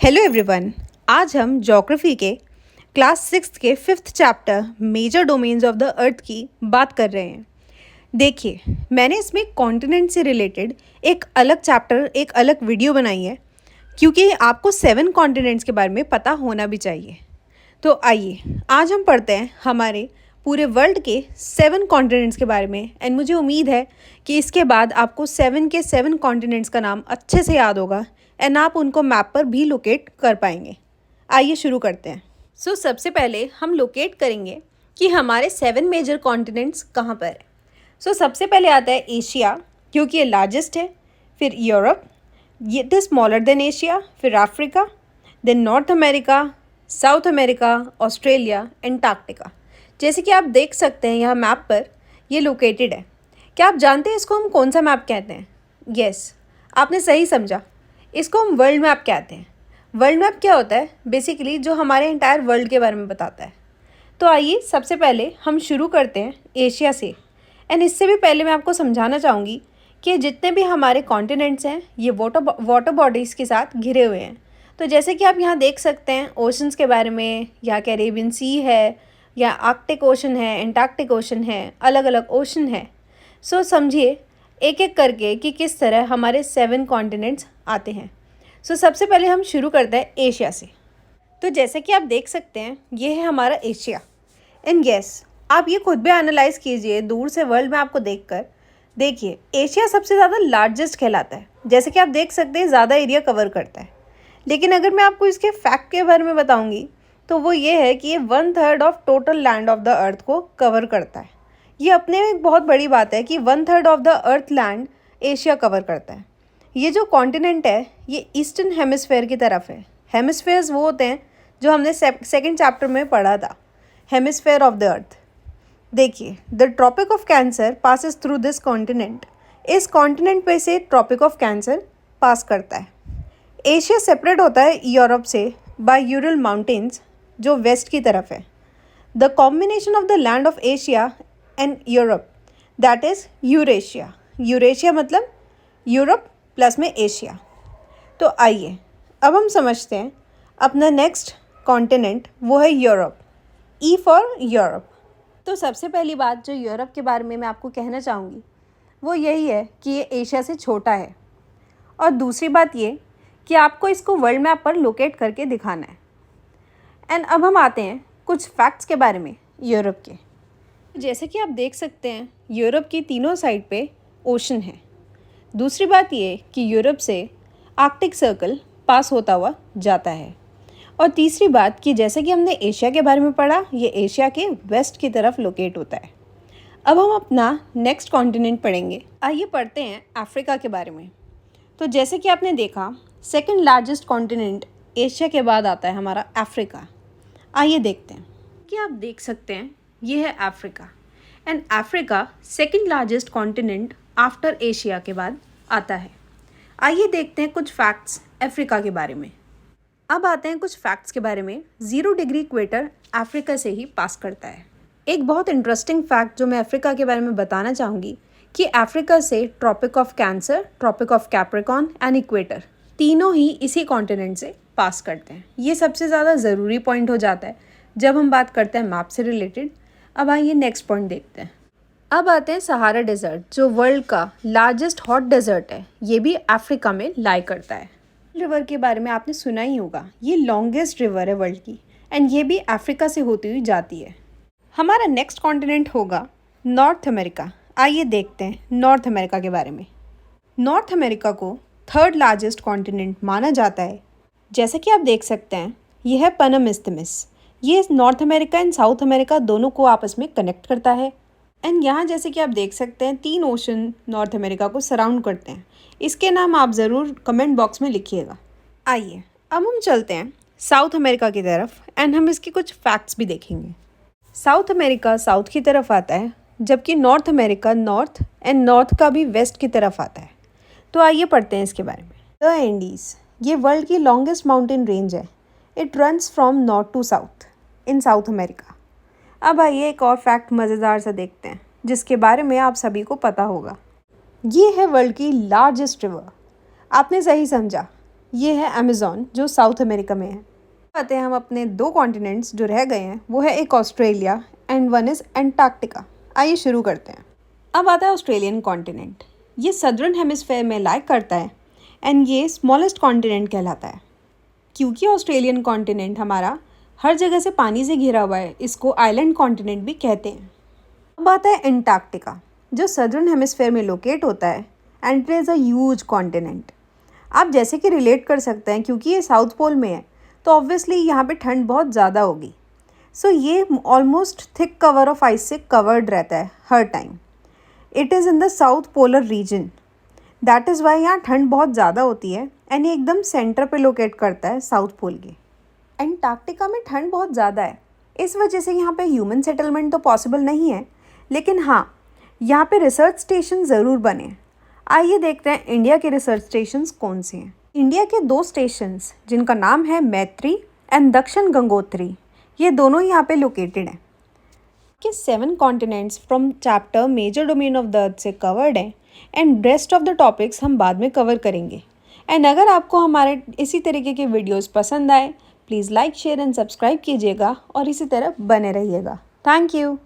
Hello everyone. आज हम geography के क्लास सिक्स्थ के fifth chapter major domains of the earth की बात कर रहे हैं। देखिए, मैंने इसमें कॉन्टिनेंट से रिलेटेड एक अलग चैप्टर, एक अलग वीडियो बनाई है, क्योंकि आपको 7 कॉन्टिनेंट्स के बारे में पता होना भी चाहिए। तो आइए आज हम पढ़ते हैं हमारे पूरे वर्ल्ड के 7 कॉन्टिनेंट्स के बारे में। एंड मुझे उम्मीद है कि इसके बाद आपको 7 के 7 कॉन्टिनेंट्स का नाम अच्छे से याद होगा एंड आप उनको मैप पर भी लोकेट कर पाएंगे। आइए शुरू करते हैं। सबसे पहले हम लोकेट करेंगे कि हमारे 7 मेजर कॉन्टिनेंट्स कहाँ पर है। सबसे पहले आता है एशिया, क्योंकि ये लार्जेस्ट है। फिर यूरोप, ये it is smaller than Asia. फिर Africa, then North America, South America, Australia, Antarctica. जैसे कि आप देख सकते हैं यहाँ मैप पर ये लोकेटेड है। क्या आप जानते हैं इसको हम कौन सा मैप कहते हैं? यस, आपने सही समझा, इसको हम वर्ल्ड मैप कहते हैं। वर्ल्ड मैप क्या होता है? बेसिकली जो हमारे एंटायर वर्ल्ड के बारे में बताता है। तो आइए सबसे पहले हम शुरू करते हैं एशिया से। एंड इससे भी पहले मैं आपको समझाना चाहूँगी कि जितने भी हमारे कॉन्टिनेंट्स हैं ये वाटर बॉडीज़ के साथ घिरे हुए हैं। तो जैसे कि आप यहाँ देख सकते हैं ओशंस के बारे में, या कैरेबियन सी है, या आर्कटिक ओशन है, एंटार्क्टिक ओशन है, अलग अलग ओशन है। समझिए एक एक करके कि किस तरह हमारे 7 कॉन्टिनेंट्स आते हैं। सबसे पहले हम शुरू करते हैं एशिया से। तो जैसे कि आप देख सकते हैं ये है हमारा एशिया। एंड यस, आप ये खुद भी एनालाइज कीजिए दूर से वर्ल्ड मैप को देखकर। देखिए एशिया सबसे ज़्यादा लार्जेस्ट कहलाता है। जैसे कि आप देख सकते हैं ज़्यादा एरिया कवर करता है। लेकिन अगर मैं आपको इसके फैक्ट के बारे में बताऊँगी तो वो ये है कि ये 1/3 of total land of the अर्थ को कवर करता है। ये अपने में एक बहुत बड़ी बात है कि 1/3 of the earth land Asia cover करता है। ये जो कॉन्टिनेंट है ये ईस्टर्न हेमिस्फेयर की तरफ है। हेमिस्फेयर्स वो होते हैं जो हमने सेकंड चैप्टर में पढ़ा था, हेमिस्फेयर ऑफ द अर्थ। देखिए, the tropic of cancer passes through this continent. इस कॉन्टिनेंट पे से ट्रॉपिक ऑफ कैंसर पास करता है। एशिया सेपरेट होता है यूरोप से बाय यूरल माउंटेन्स, जो वेस्ट की तरफ है। The combination of the land of Asia and Europe, that is Eurasia. Eurasia मतलब यूरोप प्लस में एशिया। तो आइए अब हम समझते हैं अपना नेक्स्ट कॉन्टिनेंट, वो है यूरोप। E for Europe. तो सबसे पहली बात जो यूरोप के बारे में मैं आपको कहना चाहूँगी वो यही है कि ये एशिया से छोटा है। और दूसरी बात ये कि आपको इसको वर्ल्ड मैप पर लोकेट करके दिखाना है। एंड अब हम आते हैं कुछ फैक्ट्स के बारे में यूरोप के। जैसे कि आप देख सकते हैं यूरोप की तीनों साइड पे ओशन है। दूसरी बात ये कि यूरोप से आर्कटिक सर्कल पास होता हुआ जाता है। और तीसरी बात कि जैसे कि हमने एशिया के बारे में पढ़ा, ये एशिया के वेस्ट की तरफ लोकेट होता है। अब हम अपना नेक्स्ट कॉन्टिनेंट पढ़ेंगे। आइए पढ़ते हैं अफ्रीका के बारे में। तो जैसे कि आपने देखा सेकंड लार्जेस्ट कॉन्टिनेंट एशिया के बाद आता है हमारा अफ्रीका। आइए देखते हैं कि आप देख सकते हैं ये है Africa. And Africa second largest continent after Asia के बाद आता है। आइए देखते हैं कुछ फैक्ट्स अफ्रीका के बारे में। अब आते हैं कुछ फैक्ट्स के बारे में। 0 डिग्री इक्वेटर अफ्रीका से ही पास करता है। एक बहुत इंटरेस्टिंग फैक्ट जो मैं अफ्रीका के बारे में बताना चाहूँगी कि अफ्रीका से Tropic of Cancer, Tropic of Capricorn and equator तीनों ही इसी कॉन्टिनेंट से पास करते हैं। ये सबसे ज़्यादा ज़रूरी पॉइंट हो जाता है जब हम बात करते हैं मैप से रिलेटेड। अब आइए नेक्स्ट पॉइंट देखते हैं। अब आते हैं सहारा डेजर्ट, जो वर्ल्ड का लार्जेस्ट हॉट डेजर्ट है। ये भी अफ्रीका में लाई करता है। रिवर के बारे में आपने सुना ही होगा, ये लॉन्गेस्ट रिवर है वर्ल्ड की। एंड ये भी अफ्रीका से होती हुई जाती है। हमारा नेक्स्ट कॉन्टिनेंट होगा नॉर्थ अमेरिका। आइए देखते हैं नॉर्थ अमेरिका के बारे में। नॉर्थ अमेरिका को 3rd लार्जेस्ट कॉन्टिनेंट माना जाता है। जैसे कि आप देख सकते हैं यह है पनम इस्थमस। ये north America and south America दोनों को आपस में कनेक्ट करता है। एंड यहाँ जैसे कि आप देख सकते हैं 3 ओशन नॉर्थ अमेरिका को सराउंड करते हैं। इसके नाम आप ज़रूर कमेंट बॉक्स में लिखिएगा। आइए अब हम चलते हैं साउथ अमेरिका की तरफ एंड हम इसके कुछ फैक्ट्स भी देखेंगे। साउथ अमेरिका साउथ की तरफ आता है, जबकि north America north and north का भी वेस्ट की तरफ आता है। तो आइए पढ़ते हैं इसके बारे में। द एंडीज़, ये वर्ल्ड की लॉन्गेस्ट माउंटेन रेंज है। It runs from north to south in South America. अब आइए एक और फैक्ट मज़ेदार सा देखते हैं जिसके बारे में आप सभी को पता होगा। ये है वर्ल्ड की लार्जेस्ट रिवर। आपने सही समझा, ये है अमेज़ॉन जो साउथ अमेरिका में है। आते हैं हम अपने दो कॉन्टिनेंट्स जो रह गए हैं, वो है एक Australia and one is Antarctica. आइए शुरू करते हैं। अब आता है ऑस्ट्रेलियन कॉन्टिनेंट। ये सदर्न हेमिस्फेयर में लाई करता है एंड ये स्मॉलेस्ट कॉन्टिनेंट कहलाता है। क्योंकि ऑस्ट्रेलियन कॉन्टिनेंट हमारा हर जगह से पानी से घिरा हुआ है, इसको आइलैंड कॉन्टिनेंट भी कहते हैं। अब आता है एंटार्क्टिका जो सदर्न हेमिस्फेयर में लोकेट होता है and it is a huge continent. आप जैसे कि रिलेट कर सकते हैं, क्योंकि ये साउथ पोल में है तो ऑब्वियसली यहाँ पे ठंड बहुत ज़्यादा होगी। सो ये almost thick cover of ice से कवर्ड रहता है हर time. It is in the south polar region, that is why यहाँ ठंड बहुत ज़्यादा होती है एंड ये एकदम सेंटर पे लोकेट करता है साउथ पोल के। एंटार्क्टिका में ठंड बहुत ज़्यादा है, इस वजह से यहाँ पे ह्यूमन सेटलमेंट तो पॉसिबल नहीं है, लेकिन हाँ यहाँ पे रिसर्च स्टेशन ज़रूर बने। आइए देखते हैं इंडिया के रिसर्च स्टेशंस कौन से हैं। इंडिया के दो स्टेशंस जिनका नाम है मैत्री एंड दक्षिण गंगोत्री, ये दोनों यहाँ पे लोकेटेड हैं। के 7 continents from chapter major domain of the earth से कवर्ड हैं and rest of the topics हम बाद में कवर करेंगे। एंड अगर आपको हमारे इसी तरीके के वीडियोस पसंद आए, please like share and subscribe कीजिएगा और इसी तरह बने रहिएगा। Thank you.